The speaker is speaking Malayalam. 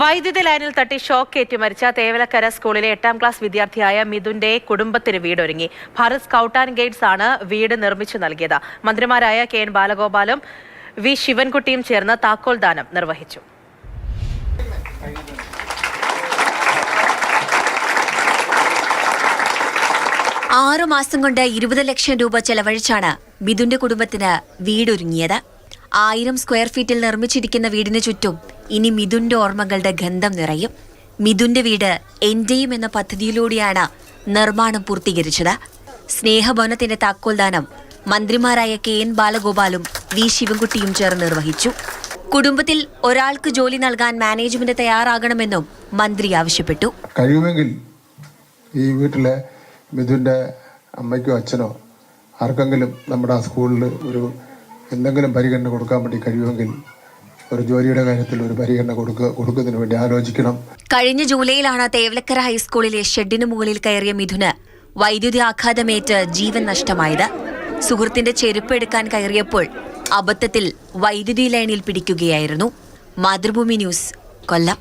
വൈദ്യുതി ലൈനിൽ തട്ടി ഷോക്കേറ്റ് മരിച്ച തേവലക്കര സ്കൂളിലെ 8ാം ക്ലാസ് വിദ്യാർത്ഥിയായ മിഥുന്റെ കുടുംബത്തിന് വീടൊരുങ്ങി. ഭാരത് സ്കൗട്ട് ആൻഡ് ഗൈഡ്സ് ആണ് വീട് നിർമ്മിച്ചു നൽകിയത്. മന്ത്രിമാരായ കെ.എൻ. ബാലഗോപാലും വി. ശിവൻകുട്ടിയും ചേർന്ന് താക്കോൽ ദാനം നിർവഹിച്ചു. മാസം കൊണ്ട് 20 ലക്ഷം രൂപ ചെലവഴിച്ചാണ് മിഥുന്റെ കുടുംബത്തിന് വീടൊരുങ്ങിയത്. 1000 സ്ക്വയർ ഫീറ്റിൽ നിർമ്മിച്ചിരിക്കുന്ന വീടിന് ചുറ്റും ഇനി മിഥുന്റെ ഓർമ്മകളുടെ ഗന്ധം നിറയും. മിഥുന്റെ വീട് എന്റെയും എന്ന പദ്ധതിയിലൂടെയാണ് നിർമ്മാണം പൂർത്തീകരിച്ചത്. സ്നേഹഭവനത്തിന്റെ താക്കോൽദാനം മന്ത്രിമാരായ കെ.എൻ. ബാലഗോപാലും വി. ശിവൻകുട്ടിയും ചേർന്ന് നിർവഹിച്ചു. കുടുംബത്തിൽ ഒരാൾക്ക് ജോലി നൽകാൻ മാനേജ്മെന്റ് തയ്യാറാകണമെന്നും മന്ത്രി ആവശ്യപ്പെട്ടു. കഴിയുമെങ്കിൽ ഈ വീട്ടിലെ മിഥുന്റെ അമ്മയ്ക്കോ അച്ഛനോ ആർക്കെങ്കിലും നമ്മുടെ ആ സ്കൂളിൽ എന്തെങ്കിലും പരിഗണന കൊടുക്കാൻ വേണ്ടി കഴിയുമെങ്കിൽ ഒരു ജോലിയുടെ കാര്യത്തിൽ ഒരു പരിഗണന കൊടുക്കുന്നതിന് വേണ്ടി ആലോചിക്കണം. കഴിഞ്ഞ ജൂലൈയിലാണ് തേവലക്കര ഹൈസ്കൂളിലെ ഷെഡിന് മുകളിൽ കയറിയ മിഥുന് വൈദ്യുതി ആഘാതമേറ്റ് ജീവൻ നഷ്ടമായത്. സുഹൃത്തിന്റെ ചെരുപ്പ് എടുക്കാൻ കയറിയപ്പോൾ അബദ്ധത്തിൽ വൈദ്യുതി ലൈനിൽ പിടിക്കുകയായിരുന്നു. മാതൃഭൂമി ന്യൂസ്, കൊല്ലം.